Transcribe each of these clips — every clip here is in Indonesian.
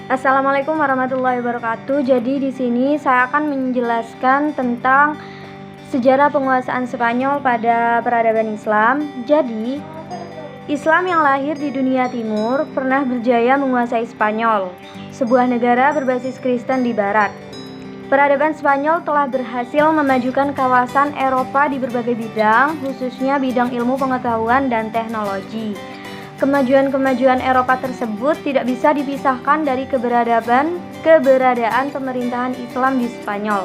Assalamualaikum warahmatullahi wabarakatuh. Jadi di sini saya akan menjelaskan tentang sejarah penguasaan Spanyol pada peradaban Islam. Jadi, Islam yang lahir di dunia timur pernah berjaya menguasai Spanyol, sebuah negara berbasis Kristen di barat. Peradaban Spanyol telah berhasil memajukan kawasan Eropa di berbagai bidang, khususnya bidang ilmu pengetahuan dan teknologi. Kemajuan-kemajuan Eropa tersebut tidak bisa dipisahkan dari keberadaan pemerintahan Islam di Spanyol.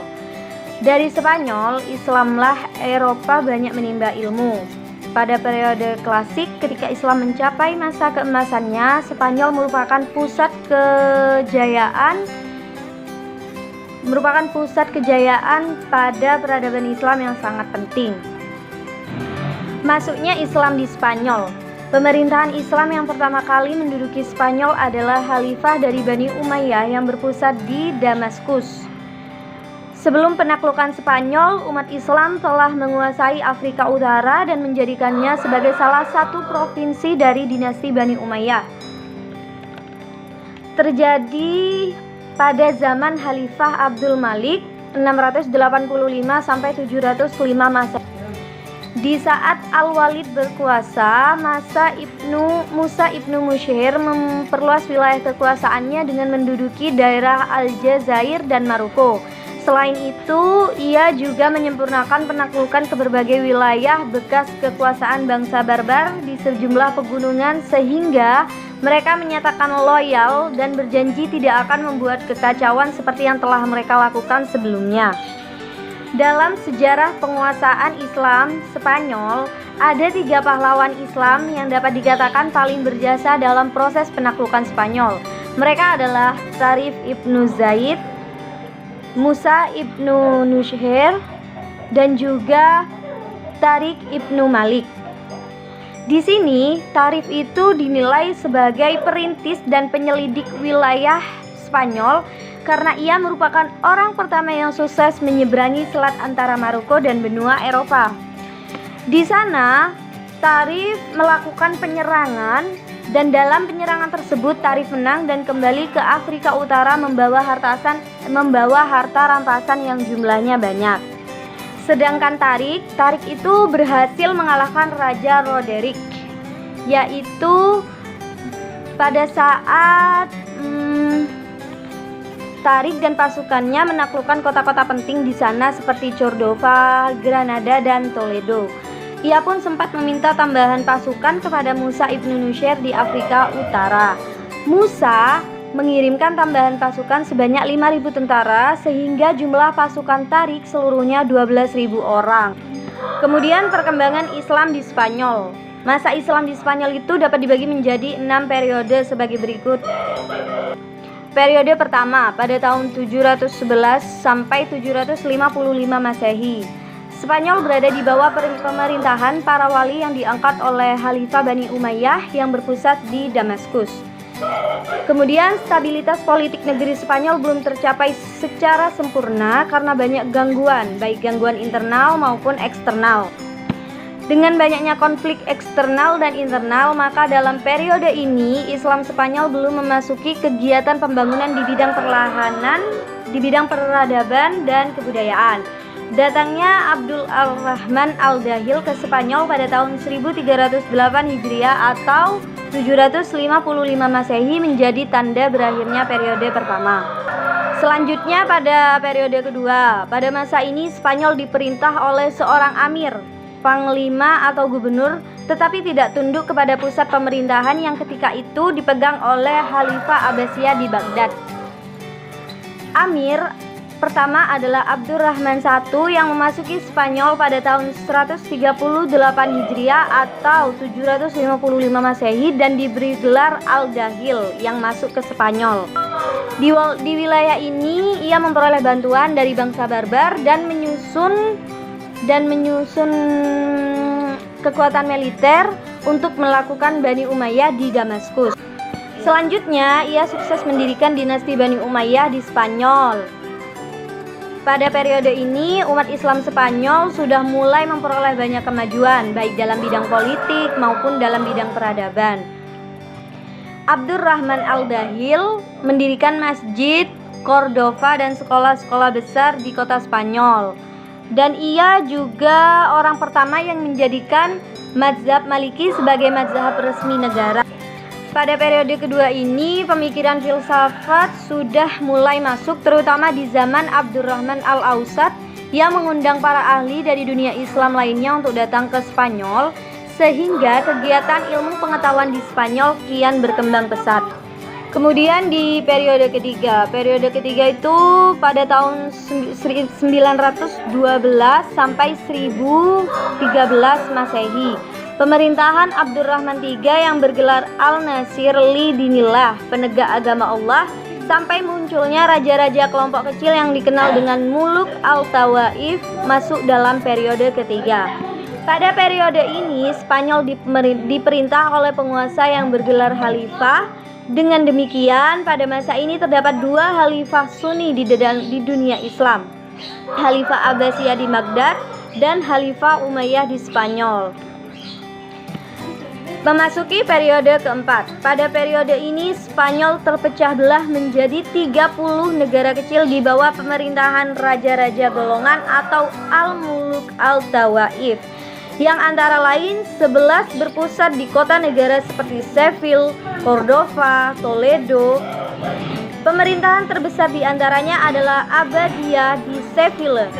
Dari Spanyol, Islamlah Eropa banyak menimba ilmu. Pada periode klasik, ketika Islam mencapai masa keemasannya, Spanyol merupakan pusat kejayaan pada peradaban Islam yang sangat penting. Masuknya Islam di Spanyol. Pemerintahan Islam yang pertama kali menduduki Spanyol adalah Khalifah dari Bani Umayyah yang berpusat di Damaskus. Sebelum penaklukan Spanyol, umat Islam telah menguasai Afrika Utara dan menjadikannya sebagai salah satu provinsi dari dinasti Bani Umayyah. Terjadi pada zaman Khalifah Abdul Malik 685 sampai 705 Masehi. Di saat Al-Walid berkuasa, Musa ibnu Mushir memperluas wilayah kekuasaannya dengan menduduki daerah Aljazair dan Maroko. Selain itu, ia juga menyempurnakan penaklukan ke berbagai wilayah bekas kekuasaan bangsa Barbar di sejumlah pegunungan sehingga mereka menyatakan loyal dan berjanji tidak akan membuat kekacauan seperti yang telah mereka lakukan sebelumnya. Dalam sejarah penguasaan Islam Spanyol, ada 3 pahlawan Islam yang dapat dikatakan paling berjasa dalam proses penaklukan Spanyol. Mereka adalah Tarif ibnu Zaid, Musa ibnu Nushir, dan juga Tariq ibnu Malik. Di sini, Tarif itu dinilai sebagai perintis dan penyelidik wilayah Spanyol karena ia merupakan orang pertama yang sukses menyeberangi selat antara Maroko dan benua Eropa. Di sana, Tarif melakukan penyerangan dan dalam penyerangan tersebut Tarif menang dan kembali ke Afrika Utara membawa harta rampasan yang jumlahnya banyak. Sedangkan Tarik itu berhasil mengalahkan Raja Roderick, yaitu pada saat Tarik dan pasukannya menaklukkan kota-kota penting di sana seperti Cordova, Granada, dan Toledo. Ia pun sempat meminta tambahan pasukan kepada Musa ibnu Nushir di Afrika Utara. Musa mengirimkan tambahan pasukan sebanyak 5.000 tentara sehingga jumlah pasukan Tarik seluruhnya 12.000 orang. Kemudian perkembangan Islam di Spanyol. Masa Islam di Spanyol itu dapat dibagi menjadi 6 periode sebagai berikut. Periode pertama pada tahun 711 sampai 755 Masehi. Spanyol berada di bawah pemerintahan para wali yang diangkat oleh Khalifah Bani Umayyah yang berpusat di Damaskus. Kemudian stabilitas politik negeri Spanyol belum tercapai secara sempurna karena banyak gangguan, baik gangguan internal maupun eksternal. Dengan banyaknya konflik eksternal dan internal, maka dalam periode ini Islam Spanyol belum memasuki kegiatan pembangunan di bidang peradaban dan kebudayaan. Datangnya Abdul Ar-Rahman Al-Dahil ke Spanyol pada tahun 1308 Hijriah atau 755 Masehi menjadi tanda berakhirnya periode pertama. Selanjutnya pada periode kedua, pada masa ini Spanyol diperintah oleh seorang amir, panglima atau gubernur, tetapi tidak tunduk kepada pusat pemerintahan yang ketika itu dipegang oleh Khalifah Abbasiyah di Baghdad. Amir pertama adalah Abdurrahman I yang memasuki Spanyol pada tahun 138 Hijriah atau 755 Masehi dan diberi gelar Al-Dahil yang masuk ke Spanyol. Di wilayah ini ia memperoleh bantuan dari bangsa Barbar dan menyusun kekuatan militer untuk melakukan Bani Umayyah di Damaskus. Selanjutnya, ia sukses mendirikan dinasti Bani Umayyah di Spanyol. Pada periode ini, umat Islam Spanyol sudah mulai memperoleh banyak kemajuan, baik dalam bidang politik maupun dalam bidang peradaban. Abdurrahman Al-Dahil mendirikan masjid, Cordova, dan sekolah-sekolah besar di kota Spanyol. Dan ia juga orang pertama yang menjadikan mazhab Maliki sebagai mazhab resmi negara. Pada periode kedua ini, pemikiran filsafat sudah mulai masuk, terutama di zaman Abdurrahman Al-Ausat yang mengundang para ahli dari dunia Islam lainnya untuk datang ke Spanyol, sehingga kegiatan ilmu pengetahuan di Spanyol kian berkembang pesat. Kemudian di periode ketiga itu pada tahun 912 sampai 1013 Masehi. Pemerintahan Abdurrahman III yang bergelar Al-Nasir li Dinillah, penegak agama Allah, sampai munculnya raja-raja kelompok kecil yang dikenal dengan Muluk Al-Tawaif masuk dalam periode ketiga. Pada periode ini, Spanyol diperintah oleh penguasa yang bergelar Khalifah. Dengan demikian, pada masa ini terdapat dua Khalifah Sunni di dunia Islam, Khalifah Abbasiyah di Baghdad dan Khalifah Umayyah di Spanyol. Memasuki periode keempat. Pada periode ini Spanyol terpecah belah menjadi 30 negara kecil di bawah pemerintahan raja-raja golongan atau Al-Muluk Al-Tawaif, yang antara lain 11 berpusat di kota negara seperti Seville, Cordova, Toledo. Pemerintahan terbesar di antaranya adalah Abbasiyah di Seville.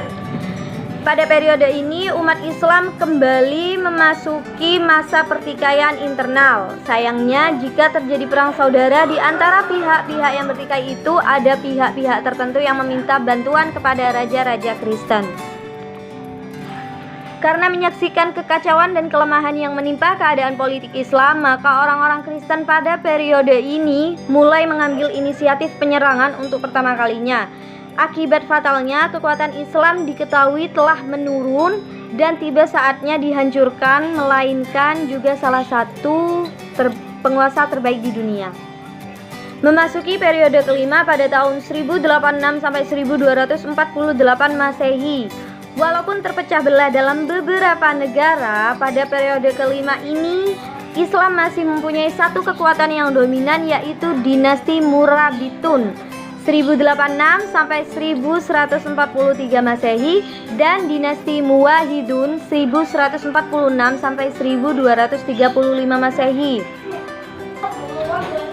Pada periode ini, umat Islam kembali memasuki masa pertikaian internal. Sayangnya, jika terjadi perang saudara di antara pihak-pihak yang bertikai itu, ada pihak-pihak tertentu yang meminta bantuan kepada raja-raja Kristen. Karena menyaksikan kekacauan dan kelemahan yang menimpa keadaan politik Islam, maka orang-orang Kristen pada periode ini mulai mengambil inisiatif penyerangan untuk pertama kalinya. Akibat fatalnya, kekuatan Islam diketahui telah menurun dan tiba saatnya dihancurkan, melainkan juga salah satu penguasa terbaik di dunia. Memasuki periode kelima pada tahun 1086 sampai 1248 Masehi. Walaupun terpecah belah dalam beberapa negara, pada periode kelima ini Islam masih mempunyai satu kekuatan yang dominan, yaitu dinasti Murabitun 1086 sampai 1143 Masehi dan dinasti Muwahhidun 1146 sampai 1235 Masehi.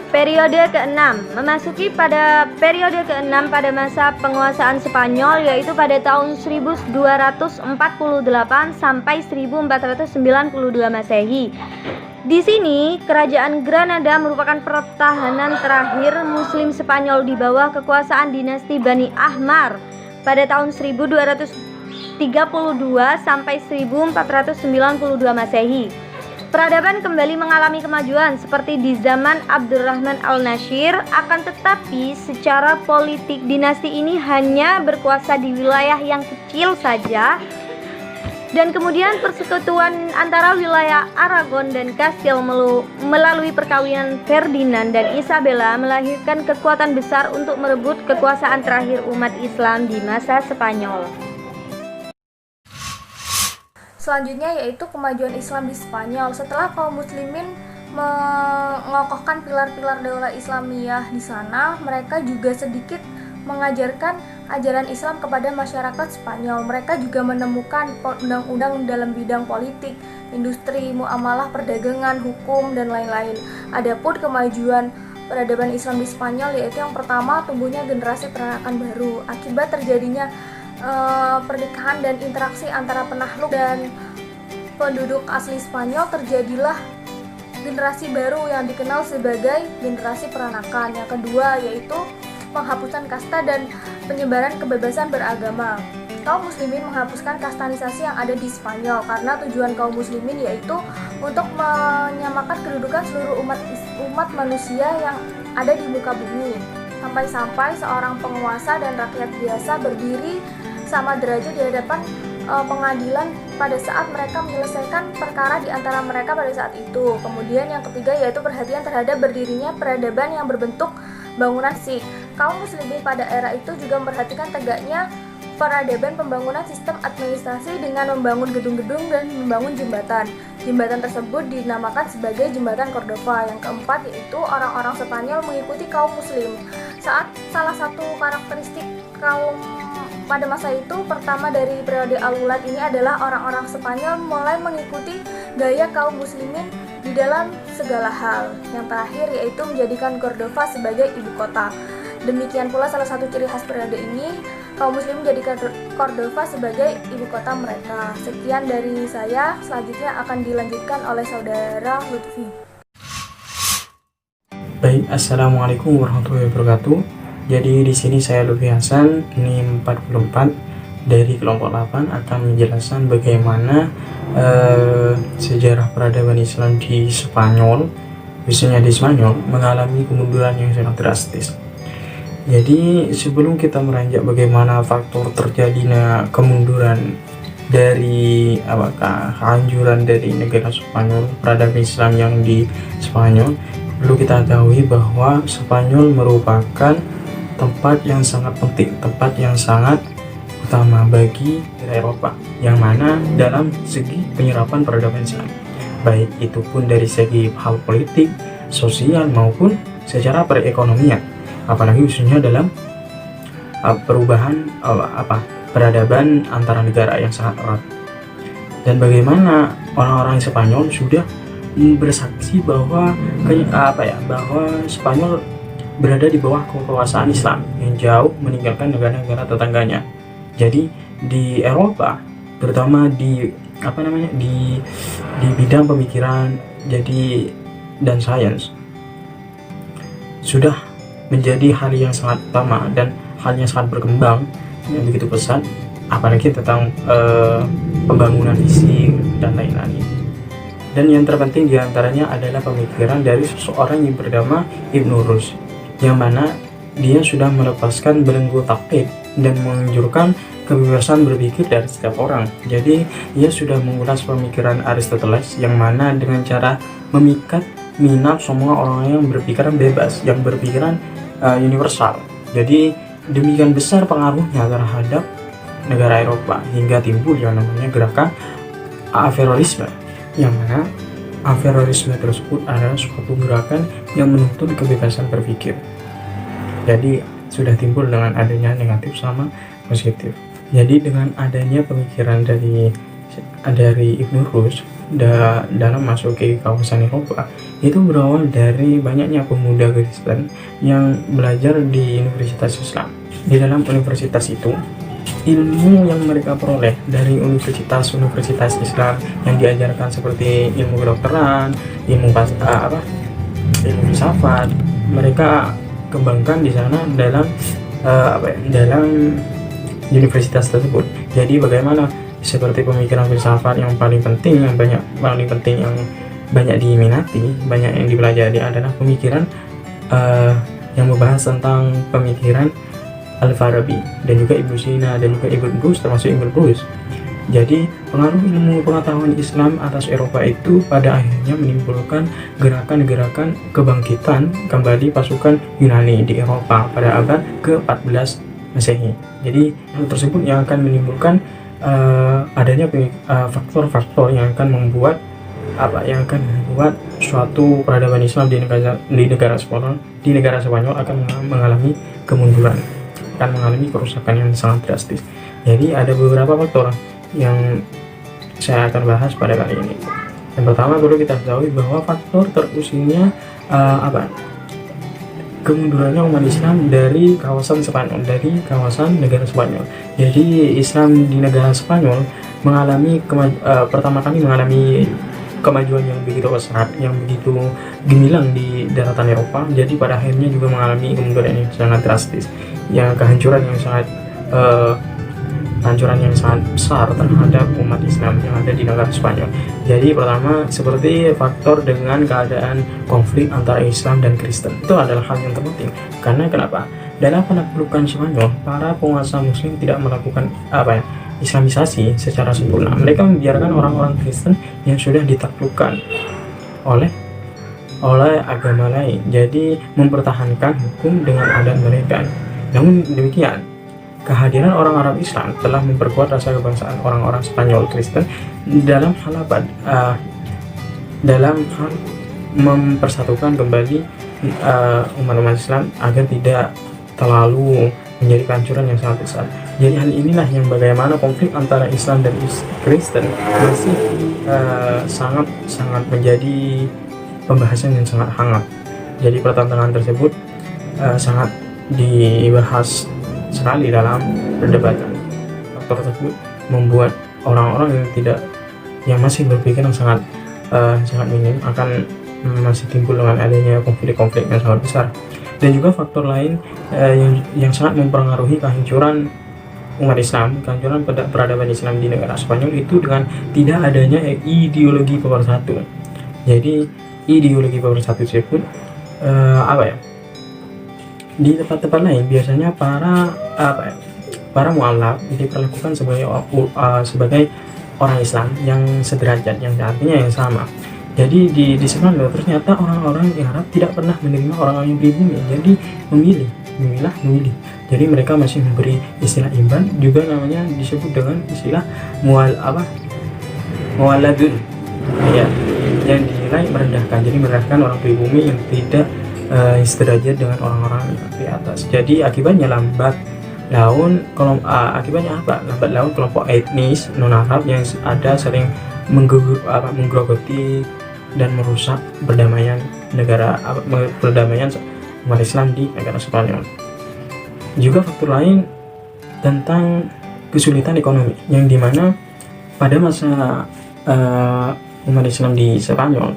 Periode ke-6. Memasuki pada periode ke-6 pada masa penguasaan Spanyol, yaitu pada tahun 1248 sampai 1492 Masehi. Di sini, kerajaan Granada merupakan pertahanan terakhir Muslim Spanyol di bawah kekuasaan dinasti Bani Ahmar pada tahun 1232 sampai 1492 Masehi. Peradaban kembali mengalami kemajuan seperti di zaman Abdurrahman Al-Nasir, akan tetapi secara politik dinasti ini hanya berkuasa di wilayah yang kecil saja. Dan kemudian persekutuan antara wilayah Aragon dan Kastil melalui perkawinan Ferdinand dan Isabella melahirkan kekuatan besar untuk merebut kekuasaan terakhir umat Islam di masa Spanyol. Selanjutnya yaitu kemajuan Islam di Spanyol. Setelah kaum muslimin mengokohkan pilar-pilar daulah Islamiyah di sana, mereka juga sedikit mengajarkan ajaran Islam kepada masyarakat Spanyol. Mereka juga menemukan undang-undang dalam bidang politik, industri, muamalah, perdagangan, hukum, dan lain-lain. Adapun kemajuan peradaban Islam di Spanyol yaitu yang pertama, tumbuhnya generasi peranakan baru. Akibat terjadinya pernikahan dan interaksi antara penakluk dan penduduk asli Spanyol, terjadilah generasi baru yang dikenal sebagai generasi peranakan. Yang kedua yaitu penghapusan kasta dan penyebaran kebebasan beragama. Kaum muslimin menghapuskan kastanisasi yang ada di Spanyol karena tujuan kaum muslimin yaitu untuk menyamakan kedudukan seluruh umat manusia yang ada di muka bumi. Sampai-sampai seorang penguasa dan rakyat biasa berdiri sama derajat di hadapan pengadilan pada saat mereka menyelesaikan perkara di antara mereka pada saat itu. Kemudian yang ketiga yaitu perhatian terhadap berdirinya peradaban yang berbentuk bangunan Sikh. Kaum muslimin pada era itu juga memperhatikan tegaknya peradaban pembangunan sistem administrasi dengan membangun gedung-gedung dan membangun jembatan. Jembatan tersebut dinamakan sebagai Jembatan Cordova. Yang keempat yaitu orang-orang Spanyol mengikuti kaum muslim. Salah satu karakteristik kaum pada masa itu pertama dari periode Al-Wulad ini adalah orang-orang Spanyol mulai mengikuti gaya kaum muslimin di dalam segala hal. Yang terakhir yaitu menjadikan Cordova sebagai ibu kota. Demikian pula salah satu ciri khas periode ini, kaum muslim menjadikan Cordova sebagai ibu kota mereka. Sekian dari saya, selanjutnya akan dilanjutkan oleh saudara Lutfi. Baik, assalamualaikum warahmatullahi wabarakatuh. Jadi di sini saya Lutfi Hasan, NIM 44 dari kelompok 8 akan menjelaskan bagaimana sejarah peradaban Islam di Spanyol, khususnya di Spanyol, mengalami kemunduran yang sangat drastis. Jadi sebelum kita meranjak bagaimana faktor terjadinya kemunduran dari kehancuran dari negara Spanyol, peradaban Islam yang di Spanyol, perlu kita ketahui bahwa Spanyol merupakan tempat yang sangat penting, tempat yang sangat utama bagi Eropa, yang mana dalam segi penyerapan peradaban Islam, baik itu pun dari segi hal politik, sosial maupun secara perekonomian. Apalagi khususnya dalam perubahan peradaban antara negara yang sangat erat. Dan bagaimana orang-orang Spanyol sudah bersaksi bahwa bahwa Spanyol berada di bawah kekuasaan Islam yang jauh meninggalkan negara-negara tetangganya. Jadi di Eropa, terutama di bidang pemikiran dan sains, sudah menjadi hal yang sangat utama dan hal yang sangat berkembang yang begitu pesat, apalagi tentang pembangunan fisik dan lain-lain. Dan yang terpenting diantaranya adalah pemikiran dari seseorang yang bernama Ibnu Rus, yang mana dia sudah melepaskan belenggu taklid dan menganjurkan kebebasan berpikir dari setiap orang. Jadi ia sudah mengulas pemikiran Aristoteles, yang mana dengan cara memikat minat semua orang yang berpikiran bebas, yang berpikiran universal. Jadi demikian besar pengaruhnya terhadap negara Eropa hingga timbul yang namanya gerakan Averroisme, yang mana Averroisme tersebut adalah suatu gerakan yang menuntut kebebasan berpikir. Jadi sudah timbul dengan adanya negatif sama positif. Jadi dengan adanya pemikiran dari Ibnu Rus dalam masuk ke kawasan Eropa, itu berawal dari banyaknya pemuda Kristen yang belajar di Universitas Islam. Di dalam universitas itu, ilmu yang mereka peroleh dari universitas Islam yang diajarkan seperti ilmu kedokteran, ilmu filsafat, mereka kembangkan di sana dalam universitas tersebut. Jadi bagaimana seperti pemikiran filsafat yang paling penting yang banyak diminati, banyak yang dipelajari adalah pemikiran yang membahas tentang pemikiran Al-Farabi dan juga Ibnu Sina dan juga Ibn Rus, termasuk Ibn Rus. Jadi pengaruh ilmu pengetahuan Islam atas Eropa itu pada akhirnya menimbulkan gerakan-gerakan kebangkitan kembali pasukan Yunani di Eropa pada abad ke-14 Masehi. Jadi hal tersebut yang akan menimbulkan adanya faktor-faktor yang akan membuat suatu peradaban Islam di negara Spanyol akan mengalami kemunduran, akan mengalami kerusakan yang sangat drastis. Jadi ada beberapa faktor yang saya akan bahas pada kali ini. Yang pertama perlu kita ketahui bahwa faktor terusilnya kemundurannya umat Islam dari kawasan Spanyol, dari kawasan negara Spanyol. Jadi Islam di negara Spanyol pertama kali mengalami kemajuan yang begitu pesat, yang begitu gemilang di daratan Eropa. Jadi pada akhirnya juga mengalami kemunduran yang sangat drastis, kehancuran yang sangat besar terhadap umat Islam yang ada di negara Spanyol. Jadi pertama seperti faktor dengan keadaan konflik antara Islam dan Kristen, itu adalah hal yang terpenting. Karena kenapa? Dalam penaklukan Spanyol, para penguasa Muslim tidak melakukan Islamisasi secara sempurna. Mereka membiarkan orang-orang Kristen yang sudah ditaklukkan oleh agama lain, jadi mempertahankan hukum dengan adat mereka. Namun demikian, kehadiran orang Arab Islam telah memperkuat rasa kebangsaan orang-orang Spanyol Kristen dalam hal dalam hal mempersatukan kembali umat-umat Islam agar tidak terlalu menjadi kehancuran yang sangat besar. Jadi hal inilah yang bagaimana konflik antara Islam dan Kristen masih sangat menjadi pembahasan yang sangat hangat. Jadi pertentangan tersebut sangat dibahas sekali dalam perdebatan. Faktor tersebut membuat orang-orang yang masih berpikir yang sangat minim akan masih timbul dengan adanya konflik-konflik yang sangat besar. Dan juga faktor lain yang sangat mempengaruhi kehancuran umat Islam, kehancuran peradaban Islam di negara Spanyol itu dengan tidak adanya ideologi pemersatu. Jadi ideologi pemersatu tersebut di tempat-tempat lain biasanya para mualaf diperlakukan sebagai orang Islam yang sederajat, yang artinya yang sama. Jadi di Spanyol ternyata orang-orang yang Arab tidak pernah menerima orang-orang yang pribumi, jadi memilih. Jadi mereka masih memberi istilah imban, juga namanya disebut dengan istilah muwaladun, ya, yang dinilai merendahkan. Jadi merendahkan orang pribumi yang tidak sederajat dengan orang-orang di atas. Jadi akibatnya lambat laun kelompok etnis non Arab yang ada sering menggerogoti dan merusak perdamaian umat Islam di negara Spanyol. Juga faktor lain tentang kesulitan ekonomi, yang dimana pada masa umat Islam di Spanyol,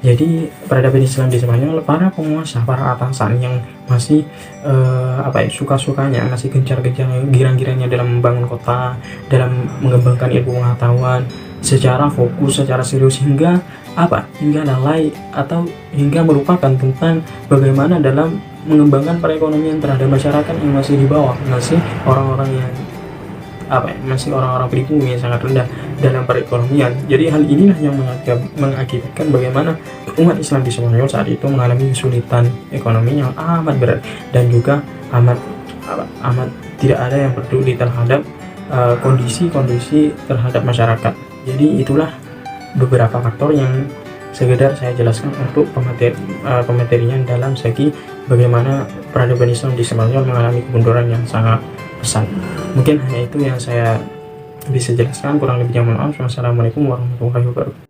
jadi peradaban Islam di Spanyol, para penguasa, para atasan yang masih suka-sukanya, masih gencar-gencarnya, girang-girangnya dalam membangun kota, dalam mengembangkan ilmu pengetahuan secara fokus, secara serius, hingga lalai atau hingga melupakan tentang bagaimana dalam mengembangkan perekonomian terhadap masyarakat yang masih di bawah, masih orang-orang yang orang-orang pribumi yang sangat rendah dalam perekonomian. Jadi hal inilah yang mengakibatkan bagaimana umat Islam di Spanyol saat itu mengalami kesulitan ekonomi yang amat berat, dan juga amat tidak ada yang peduli terhadap kondisi terhadap masyarakat. Jadi itulah beberapa faktor yang sekedar saya jelaskan untuk pematerian dalam segi bagaimana peradaban Islam di Spanyol mengalami kemunduran yang sangat besar. Mungkin hanya itu yang saya bisa jelaskan, kurang lebihnya mohon maaf. Wassalamualaikum warahmatullahi wabarakatuh.